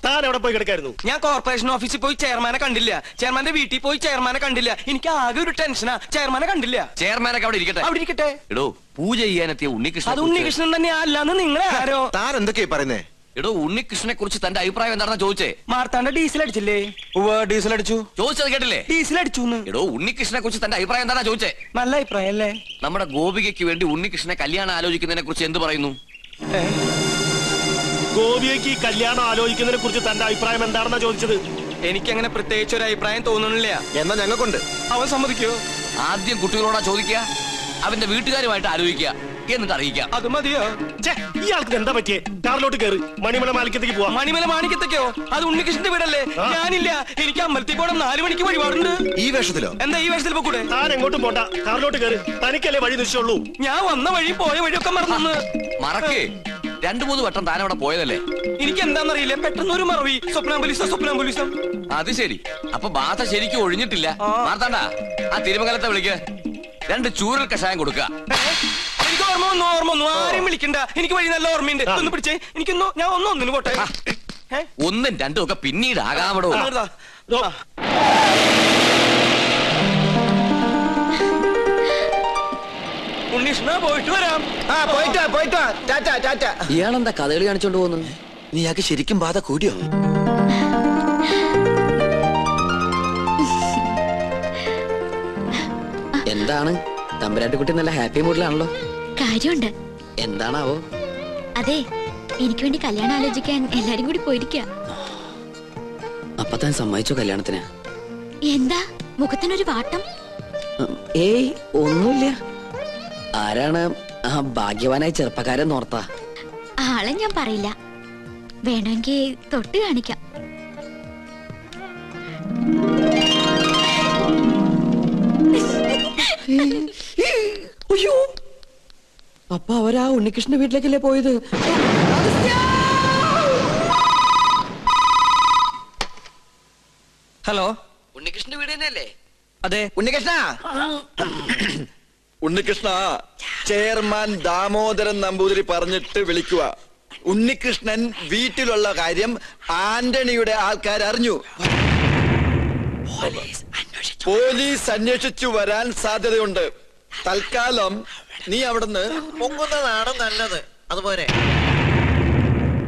താൻ എവിടെ പോയി കിടക്കായിരുന്നു? ഞാൻ കോർപ്പറേഷൻ ഓഫീസിൽ പോയി ചെയർമാനെ കണ്ടില്ല, ചെയർമാന്റെ വീട്ടിൽ പോയി ചെയർമാനെ കണ്ടില്ല. എനിക്ക് ആകെ ഒരു ടെൻഷനാ, ചെയർമാനെ കണ്ടില്ല. ചെയർമാനൊക്കെ അവിടെ ഇരിക്കട്ടെ, അവിടെ ഇരിക്കട്ടെ. എടോ പൂജ ചെയ്യാനെത്തിയ ഉണ്ണികൃഷ്ണൻ, അത് ഉണ്ണികൃഷ്ണൻ തന്നെ അല്ലാന്ന് നിങ്ങളെ ആരോ? താൻ എന്തൊക്കെയാ പറയുന്നേ? എടോ ഉണ്ണികൃഷ്ണനെ കുറിച്ച് തന്റെ അഭിപ്രായം എന്താണെന്ന് ചോദിച്ചേ. മാർത്താണ്ട ഡീസൽ അടിച്ചില്ലേ? ഡീസൽ അടിച്ചു. ചോദിച്ചത് കേട്ടില്ലേ? ഡീസൽ അടിച്ചു. എടോ ഉണ്ണികൃഷ്ണനെ കുറിച്ച് തന്റെ അഭിപ്രായം എന്താ ചോദിച്ചേ. നല്ല അഭിപ്രായം അല്ലേ? നമ്മുടെ ഗോപികയ്ക്ക് വേണ്ടി ഉണ്ണികൃഷ്ണനെ കല്യാണം ആലോചിക്കുന്നതിനെ കുറിച്ച് എന്ത് പറയുന്നു? ഗോപികയ്ക്ക് കല്യാണം ആലോചിക്കുന്നതിനെ കുറിച്ച് തന്റെ അഭിപ്രായം എന്താണെന്നാ ചോദിച്ചത്. എനിക്കങ്ങനെ പ്രത്യേകിച്ച് ഒരു അഭിപ്രായം തോന്നുന്നില്ല. എന്നാ ഞങ്ങൾക്കുണ്ട്. അവൻ സമ്മതിക്കോ? ആദ്യം കുട്ടികളോടാ ചോദിക്കുക, അവന്റെ വീട്ടുകാരുമായിട്ട് ആലോചിക്കുക, എന്നിട്ട് അറിയിക്കാം. അത് മതിയോ? ഇയാൾക്ക് എന്താ പറ്റിയേ? കാറിലോട്ട് കയറി മണിമല മാണിക്കത്തേക്ക് പോവാം. മണിമല മാണിക്കത്തേക്കോ? അത് ഉണ്ണികൃഷ്ണന്റെ വീടല്ലേ? ഞാനില്ല, എനിക്ക് അമ്പലത്തിൽ പോകണം, 4 മണിക്ക് വഴിപാടുണ്ട്. ഈ വേഷത്തിലോ? എന്താ ഈ വേഷത്തിൽ പോകൂടെ? താൻ എങ്ങോട്ടും പോണ്ട, കാറിലോട്ട് കയറി. തനിക്കല്ലേ വഴി നിശ്ചയുള്ളൂ. ഞാൻ വന്ന വഴി പോയ വഴിയൊക്കെ മറന്നു. മറക്കേ, 2-3 വട്ടം താൻ അവിടെ പോയതല്ലേ? എനിക്ക് എന്താന്നറിയില്ല, പെട്ടെന്ന് ഒരു മറവി. സ്വപ്നാംബുലിസം. അത് ശരി, അപ്പൊ ബാധ ശരിക്കും ഒഴിഞ്ഞിട്ടില്ല. മാർത്താണ്ട, ആ തിരുമംഗലത്തെ വിളിക്ക്, 2 ചൂരൽ കഷായം കൊടുക്ക. എനിക്ക് ഓർമ്മ വന്നു. ആരെയും വിളിക്കണ്ട, എനിക്ക് വഴി നല്ല ഓർമ്മയുണ്ട്. ഒന്ന് പിടിച്ചേ, എനിക്കൊന്നു, ഞാൻ ഒന്നിന് പോട്ടെ. 1ഉം 2ഉം ഒക്കെ പിന്നീട് ആകാമടോ. ഉണ്ണീഷ്ണ, പോയിട്ട് വരാം. പോയിട്ട് വാ. ഇയാളെന്താ കഥകളി കാണിച്ചോണ്ട് പോകുന്നു? നീ ആക്ക് ശരിക്കും ബാധ കൂടിയോ? എന്താണ് തമ്പുരാട്ടിക്കുട്ടി നല്ല ഹാപ്പി മൂഡിലാണല്ലോ? കാര്യമുണ്ട്. എന്താണാവോ? അതെ, എനിക്ക് വേണ്ടി കല്യാണം ആലോചിക്കാൻ എല്ലാരും കൂടി പോയിരിക്കുക. അപ്പൊ താൻ സമ്മതിച്ചോ കല്യാണത്തിന്? എന്താ മുഖത്തിനൊരു വാട്ടം? ഏയ് ഒന്നുമില്ല. ആരാണ് ആ ഭാഗ്യവാനായ ചെറുപ്പക്കാരൻ ഓർത്താ? ആളെ ഞാൻ പറയില്ല, വേണമെങ്കിൽ തൊട്ട് കാണിക്കാം. അയ്യോ, അപ്പൊ അവരാ ഉണ്ണികൃഷ്ണന്റെ വീട്ടിലേക്കല്ലേ പോയത്? ഹലോ, ഉണ്ണികൃഷ്ണന്റെ വീട് തന്നെയല്ലേ? അതെ. ഉണ്ണികൃഷ്ണ, ചെയർമാൻ ദാമോദരൻ നമ്പൂതിരി പറഞ്ഞിട്ട് വിളിക്കുക. ഉണ്ണികൃഷ്ണൻ വീട്ടിലുള്ള കാര്യം ആന്റണിയുടെ ആൾക്കാർ അറിഞ്ഞു. പോലീസ് അന്വേഷിച്ചു വരാൻ സാധ്യതയുണ്ട്. തൽക്കാലം നീ അവിടുന്ന് പൊങ്ങുന്നതാണ് നല്ലത്. അതുപോലെ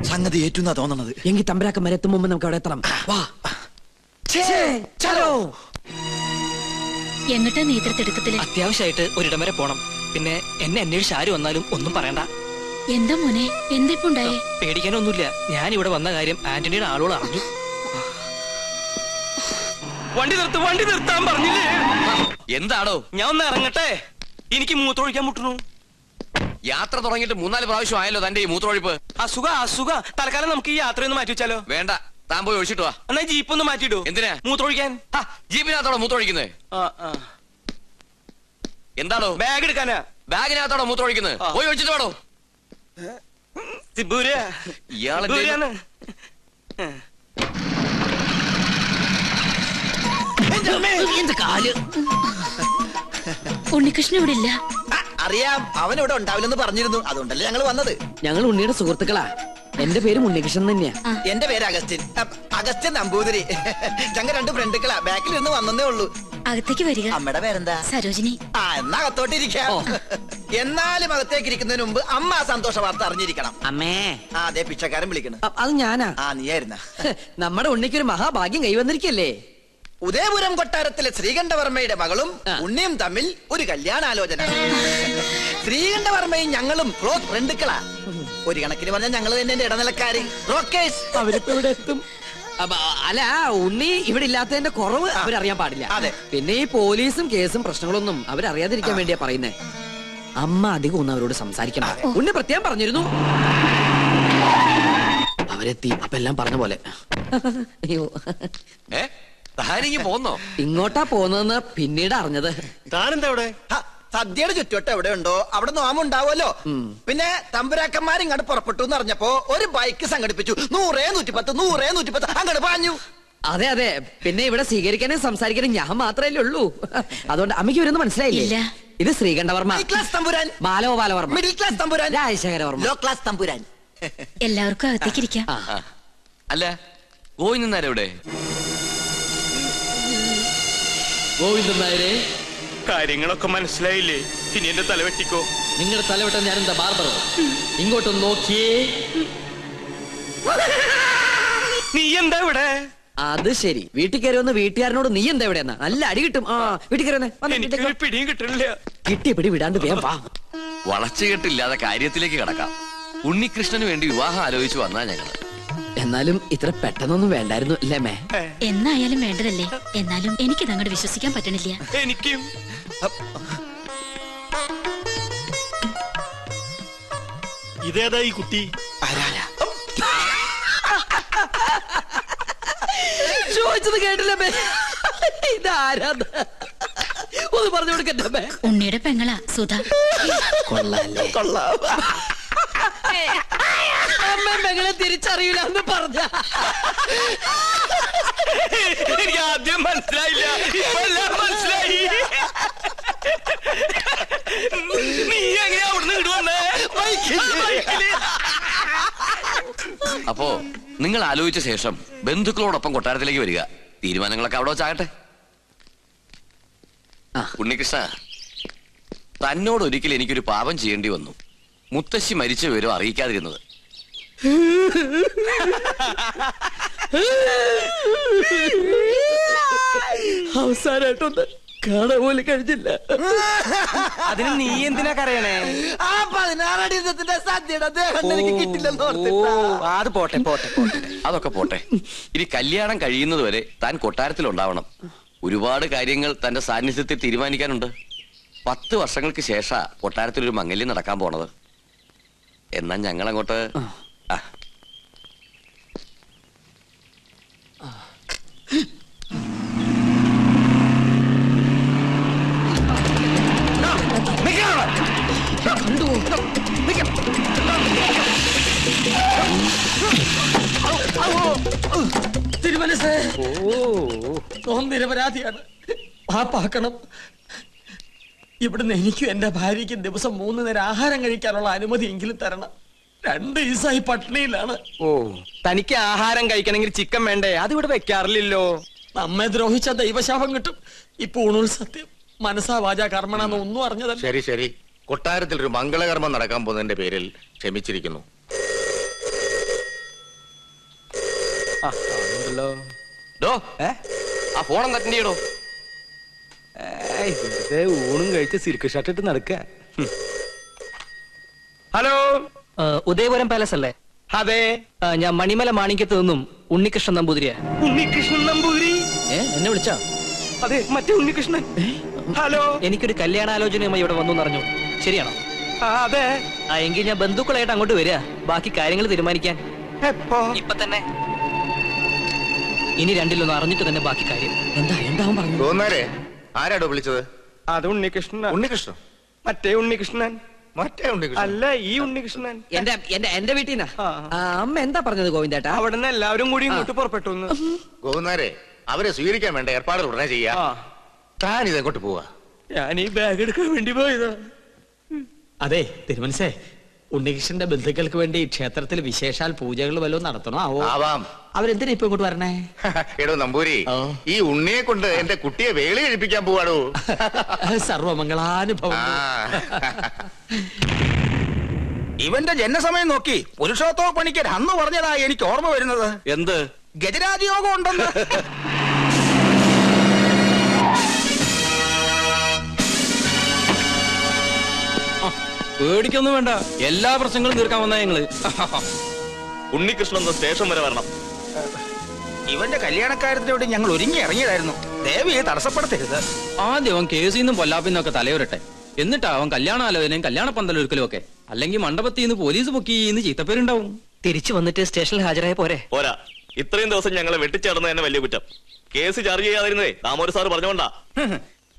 സംഗതി ഏറ്റുന്നാ തോന്നണത്. എങ്കിൽ തമ്പരാക്കന്മാരെ എത്തും മുമ്പ് നമുക്ക് അവിടെ എത്തണം. വാ. എങ്ങട്ടാ നേതൃത്വത്തില്? അത്യാവശ്യമായിട്ട് ഒരിടം വരെ പോണം. പിന്നെ എന്നെ അന്വേഷിച്ച് ആര് വന്നാലും ഒന്നും പറയണ്ട. എന്താ മോനെ, എന്തിപ്പുണ്ടായേ? പേടിക്കാനൊന്നുമില്ല, ഞാൻ ഇവിടെ വന്ന കാര്യം ആന്റണിയുടെ ആളുകൾ അറിഞ്ഞു. വണ്ടി നിർത്താൻ പറഞ്ഞില്ലേ? എന്താണോ? ഞാൻ ഒന്ന് ഇറങ്ങട്ടെ, എനിക്ക് മൂത്രമൊഴിക്കാൻ മുട്ടുന്നു. യാത്ര തുടങ്ങിയിട്ട് 3-4 പ്രാവശ്യം ആയല്ലോ തന്റെ ഈ മൂത്രമൊഴിപ്പ്. അസുഖ. തൽക്കാലം നമുക്ക് ഈ യാത്രയൊന്ന് മാറ്റി വെച്ചാലോ? വേണ്ട, താൻ പോയി ഒഴിച്ചിട്ട് വാ. എന്നാ ജീപ്പ് ഒന്ന് മാറ്റിയിടൂ. എന്തിനാ? മൂത്രമൊഴിക്കാൻ. ജീപ്പിനകത്തോടെ മൂത്രമൊഴിക്കുന്നത്? എന്താണോ? ബാഗ് എടുക്കാനാ. ബാഗിനകത്തോടെ മൂത്രമൊഴിക്കുന്നത്? പോയി ഒഴിച്ചിട്ട് വേണോ? ഇയാളെ ഉണ്ണികൃഷ്ണൻ ഇവിടെ ഇല്ല. അറിയാം, അവനിവിടെ ഉണ്ടാവില്ലെന്ന് പറഞ്ഞിരുന്നു. അതുകൊണ്ടല്ലേ ഞങ്ങൾ വന്നത്. ഞങ്ങൾ ഉണ്ണിയുടെ സുഹൃത്തുക്കളാ. എന്റെ പേര് ഉണ്ണികൃഷ്ണൻ തന്നെയാ. എന്റെ പേര് അഗസ്റ്റിൻ നമ്പൂതിരി. ഞങ്ങൾ 2 ഫ്രണ്ടുക്കളാ. ബാക്കിൽ നിന്ന് വന്നേ ഉള്ളൂ. അകത്തേക്ക് വരിക. അമ്മയുടെ പേരെന്താ? സരോജിനി. എന്നാ അകത്തോട്ടിരിക്കാം. എന്നാലും അകത്തേക്ക് ഇരിക്കുന്നതിന് മുമ്പ് അമ്മ ആ സന്തോഷ വാർത്ത അറിഞ്ഞിരിക്കണം. അമ്മേ. അതെ, പിച്ചക്കാരൻ വിളിക്കണം. അത് ഞാനാ. നീയായിരുന്ന. നമ്മുടെ ഉണ്ണിക്കൊരു മഹാഭാഗ്യം കൈവന്നിരിക്കല്ലേ? ഉദയപുരം കൊട്ടാരത്തിലെ ശ്രീകണ്ഠവർമ്മയുടെ മകളും ഉണ്ണിയും തമ്മിൽ ഒരു കല്യാണാലോചന. ശ്രീകണ്ഠവർമ്മയും ഞങ്ങളും ക്ലോസ് ഫ്രണ്ടുക്കളാ. ഒരു കണക്കിന് പറഞ്ഞാൽ ഞങ്ങൾ തന്നെ ഇടനിലക്കാര്, ബ്രോക്കേഴ്സ്. അവരിപ്പോ ഇവിടെ എത്തും. അല്ല, ഉണ്ണി ഇവിടെ ഇല്ലാത്തതിന്റെ കുറവ് അവരറിയാൻ പാടില്ല. അതെ. പിന്നെ ഈ പോലീസും കേസും പ്രശ്നങ്ങളൊന്നും അവരറിയാതിരിക്കാൻ വേണ്ടിയാ പറയുന്നേ. അമ്മ അധികം ഒന്നും അവരോട് സംസാരിക്കണം. ഉണ്ണി പ്രത്യേകം പറഞ്ഞിരുന്നു. അവരെത്തി. അപ്പൊ എല്ലാം പറഞ്ഞ പോലെ. അയ്യോ, പോന്നോ? ഇങ്ങോട്ടാ പോന്നെന്ന് പിന്നീട് അറിഞ്ഞത്. താനെന്താ ഇവിടെ? സദ്യയുടെ ചുറ്റുവട്ടം എവിടെ ഉണ്ടോ അവിടെ നോമുണ്ടാവുമല്ലോ. പിന്നെ തമ്പുരാക്കന്മാർ ഇങ്ങോട്ട് പുറപ്പെട്ടു എന്ന് അറിഞ്ഞപ്പോ ഒരു ബൈക്ക് സംഘടിപ്പിച്ചു. 100, 110 അങ്ങോട്ട് പാഞ്ഞു. അതെ. പിന്നെ ഇവിടെ സ്വീകരിക്കാനും സംസാരിക്കാനും ഞാൻ മാത്രമല്ലേ ഉള്ളൂ. അതുകൊണ്ട് അമ്മയ്ക്ക് ഇവരൊന്നും മനസ്സിലായില്ലേ? ഇത് ശ്രീകണ്ഠവർമ്മ, ക്ലാസ് തമ്പുരാൻ. ബാലഗോപാലവർമ്മ, മിഡിൽ ക്ലാസ് തമ്പുരാൻ. രാജശേഖരവർമ്മ, ലോ ക്ലാസ് തമ്പുരാൻ. എല്ലാവർക്കും അകത്തേക്ക് ഇരിക്കാം. അല്ല ഗോവിന്ദൻ നായർ എവിടെ? ഗോവിന്ദൻ നായരെ, കാര്യങ്ങളൊക്കെ മനസ്സിലായില്ലേ? ഇനി എന്റെ തല വെട്ടിക്കോ. നിങ്ങളുടെ തലവെട്ടൻ ഞാൻ എന്താ ബാർബറോ? ഇങ്ങോട്ടൊന്ന് നോക്കിയേ. നീ എന്താ ഇവിടെ? അത് ശരി, വീട്ടിൽ കയറി വന്ന് വീട്ടുകാരനോട് നീ എന്താ എവിടെയെന്നാ? നല്ല അടി കിട്ടും. ആ വീട്ടിൽ കയറി എനിക്കൊരു പിടിയും കിട്ടണില്ല. കിട്ടിയ പിടി വിടാണ്ട് വേഗം വാ. വളച്ചുകെട്ടില്ലാതെ കാര്യത്തിലേക്ക് കടക്കാം. ഉണ്ണികൃഷ്ണന് വേണ്ടി വിവാഹം ആലോചിച്ചു വന്നാ ഞങ്ങള്. എന്നാലും ഇത്ര പെട്ടെന്നൊന്നും വേണ്ടായിരുന്നു അല്ലേ മേ? എന്നായാലും വേണ്ടതല്ലേ. എന്നാലും എനിക്കിത് അങ്ങോട്ട് വിശ്വസിക്കാൻ പറ്റണില്ല. എനിക്കും. ഇതേതാ ഈ കുട്ടി? ചോദിച്ചത് കേട്ടില്ല മേ. ഇതാരാ? ഒന്ന് പറഞ്ഞു കൊടുക്കട്ടെ മേ. ഉണ്ണിയുടെ പെങ്ങളാ സുധ. കൊള്ളാല്ലേ? അമ്മ പെങ്ങളെ തിരിച്ചറിയില്ല എന്ന് പറഞ്ഞ. എനിക്ക് ആദ്യം മനസ്സിലായില്ല, ഇപ്പൊ എല്ലാം മനസ്സിലായി. നീ എങ്ങനെയാ അവിടുന്ന് ഇടുവന്നേ? അപ്പോ നിങ്ങൾ ആലോചിച്ച ശേഷം ബന്ധുക്കളോടൊപ്പം കൊട്ടാരത്തിലേക്ക് വരിക. തീരുമാനങ്ങളൊക്കെ അവിടെ വെച്ചാകട്ടെ. ഉണ്ണികൃഷ്ണ, തന്നോട് ഒരിക്കൽ എനിക്കൊരു പാപം ചെയ്യേണ്ടി വന്നു. മുത്തശ്ശി മരിച്ച വിവരം അറിയിക്കാതിരുന്നത്. അവസാനായിട്ടൊന്ന് കാണാൻ പോലും കഴിഞ്ഞില്ല. അതിന് നീ എന്തിനാ കരയണേ? ആ 16 അടി സദ്യയുടെ അദ്ദേഹം എനിക്ക് കിട്ടില്ലെന്ന് ഓർത്തിട്ടാ. അത് പോട്ടെ പോട്ടെ പോട്ടെ. അതൊക്കെ പോട്ടെ. ഇനി കല്യാണം കഴിയുന്നത് വരെ താൻ കൊട്ടാരത്തിൽ ഉണ്ടാവണം. ഒരുപാട് കാര്യങ്ങൾ തന്റെ സാന്നിധ്യത്തിൽ തീരുമാനിക്കാനുണ്ട്. 10 വർഷങ്ങൾക്ക് ശേഷം കൊട്ടാരത്തിൽ ഒരു മംഗല്യം നടക്കാൻ പോണത്. എന്നാ ഞങ്ങളങ്ങോട്ട്. തിരുമനസ് നിരപരാധിയാണ്. പാപ്പാക്കണം. ഇവിടുന്ന് എനിക്കും എന്റെ ഭാര്യയ്ക്കും ദിവസം 3 നേരം ആഹാരം കഴിക്കാനുള്ള അനുമതി എങ്കിലും തരണം. 2 ദിവസമായി പട്ടിണിയിലാണ്. തനിക്ക് ആഹാരം കഴിക്കണമെങ്കിൽ ചിക്കൻ വേണ്ടേ? അതിവിടെ വെക്കാറില്ലല്ലോ. നമ്മെ ദ്രോഹിച്ച ദൈവശാപം കിട്ടും. ഇപ്പൊ ഊണുൽ സത്യം മനസ്സാ വാചാ കർമ്മണെന്ന് ഒന്നും അറിഞ്ഞതല്ല. ശരി ശരി, കൊട്ടാരത്തിൽ ഒരു മംഗളകർമ്മം നടക്കാൻ പോകുന്നതിന്റെ പേരിൽ ക്ഷമിച്ചിരിക്കുന്നു. ആ ഫോണം അറ്റൻഡ് ചെയ്യടോ. ഊണും കഴിച്ച് സിൽക്ക് ഷർട്ട് ഇട്ട് നടക്ക. ഹലോ, ഉദയപുരം പാലസ് അല്ലേ? അതെ, ഞാൻ മണിമല മാണിക്യത്ത് നിന്നും ഉണ്ണികൃഷ്ണൻ നമ്പൂതിരിയാ. ഉണ്ണികൃഷ്ണൻ നമ്പൂതിരി? എന്നെ വിളിച്ചോ? അതെ, മറ്റേ ഉണ്ണികൃഷ്ണൻ. ഹലോ, എനിക്കൊരു കല്യാണാലോചനയുമായി ഇവിടെ വന്നു പറഞ്ഞു. ശരിയാണോ? അതെ. എങ്കിൽ ഞാൻ ബന്ധുക്കളായിട്ട് അങ്ങോട്ട് വരിക, ബാക്കി കാര്യങ്ങൾ തീരുമാനിക്കാൻ. എപ്പോ? ഇപ്പൊ തന്നെ. ഇനി രണ്ടിലൊന്ന് അറിഞ്ഞിട്ട് തന്നെ ബാക്കി കാര്യം. എന്താ പറഞ്ഞു? തോന്നാരെ ആരാടോ വിളിച്ചത്? അത് ഉണ്ണികൃഷ്ണൻ. ഉണ്ണികൃഷ്ണൻ? മറ്റേ ഉണ്ണികൃഷ്ണൻ മറ്റേ ഉണ്ണികൃഷ്ണൻ അല്ല, ഈ ഉണ്ണികൃഷ്ണൻ. എന്റെ വീട്ടിൽ നിന്നാ. അമ്മ എന്താ പറഞ്ഞത് ഗോവിന്ദേട്ടാ? അവിടെ നിന്ന് എല്ലാവരും കൂടി ഇങ്ങോട്ട് പുറപ്പെട്ടു. ഗോകുന്നാരെ, അവരെ സ്വീകരിക്കാൻ വേണ്ട ഏർപ്പാടുകൾ ഉടനെ ചെയ്യാ. താൻ ഇതെങ്ങോട്ട് പോവാ? ഞാൻ ഈ ബാഗ് എടുക്കാൻ വേണ്ടി പോയതാ. അതെ തിരുമനസേ, ഉണ്ണികൃഷ്ണന്റെ ബന്ധുക്കൾക്ക് വേണ്ടി ക്ഷേത്രത്തിൽ വിശേഷാൽ പൂജകൾ വല്ലതും നടത്തണോ ആവോ? ആവാം. അവരെന്തിനാ ഇപ്പൊ ഇങ്ങോട്ട് വരണേ? എടോ നമ്പൂരി, ഈ ഉണ്ണിയെ കൊണ്ട് എന്റെ കുട്ടിയെ വേളി കഴിപ്പിക്കാൻ പോവാടോ. സർവമംഗളാനുഭവം. ഇവന്റെ ജനസമയം നോക്കി പുരുഷോത്തമ പണിക്കർ അന്ന് പറഞ്ഞതാ എനിക്ക് ഓർമ്മ വരുന്നത്. എന്ത്? ഗജരാജയോഗം ഉണ്ടെന്ന്. പേടിക്കൊന്നും വേണ്ട, എല്ലാ പ്രശ്നങ്ങളും തീർക്കാൻ വന്നാ ഞങ്ങള്. ഉണ്ണികൃഷ്ണൻ സ്റ്റേഷൻ വരെ വരണം. ഇവന്റെ കല്യാണക്കാര്യത്തിനോട് ഞങ്ങൾ ഒരുങ്ങി ഇറങ്ങിയതായിരുന്നു. ദേവിയെ തടസ്സപ്പെടുത്തരുത്. ആദ്യം അവൻ കേസിൽ നിന്നും പൊല്ലാപ്പിന്നൊക്കെ തലയുരട്ടെ, എന്നിട്ടാ അവൻ കല്യാണാലോചനയും കല്യാണ പന്തലൊരുക്കലും ഒക്കെ. അല്ലെങ്കിൽ മണ്ഡപത്തിൽ നിന്ന് പോലീസ് പൊക്കിന്ന് ചീത്തപ്പേരുണ്ടാവും. തിരിച്ചു വന്നിട്ട് സ്റ്റേഷനിൽ ഹാജരായ പോരെ? പോരാ, ഇത്രയും ദിവസം ഞങ്ങളെ വെട്ടിച്ചേർന്ന് തന്നെ വലിയ കുറ്റം. കേസ് ചാർജ് ചെയ്യാതിരുന്നേ ദാമോദര സാർ പറഞ്ഞോണ്ടാ.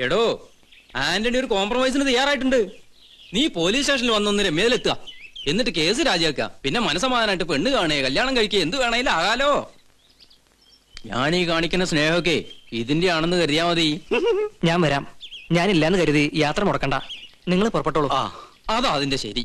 എടോ, ആന്റണി ഒരു കോംപ്രമൈസിന് തയ്യാറായിട്ടുണ്ട്. നീ പോലീസ് സ്റ്റേഷനിൽ വന്നൊന്ന് രമ്യയിലെത്തുക, എന്നിട്ട് കേസ് രാജിവെക്കുക. പിന്നെ മനസ്സമാധാനായിട്ട് പെണ്ണ് കാണുക, കല്യാണം കഴിക്കുക, എന്ത് വേണേലും ആകാലോ. ഞാൻ ഈ കാണിക്കുന്ന സ്നേഹമൊക്കെ ഇതിന്റെ ആണെന്ന് കരുതിയാ മതി. ഞാൻ വരാം. ഞാനില്ലാന്ന് കരുതി യാത്ര മുടക്കണ്ട. നിങ്ങൾ പുറപ്പെട്ടോളൂ. അതാ അതിന്റെ ശരി.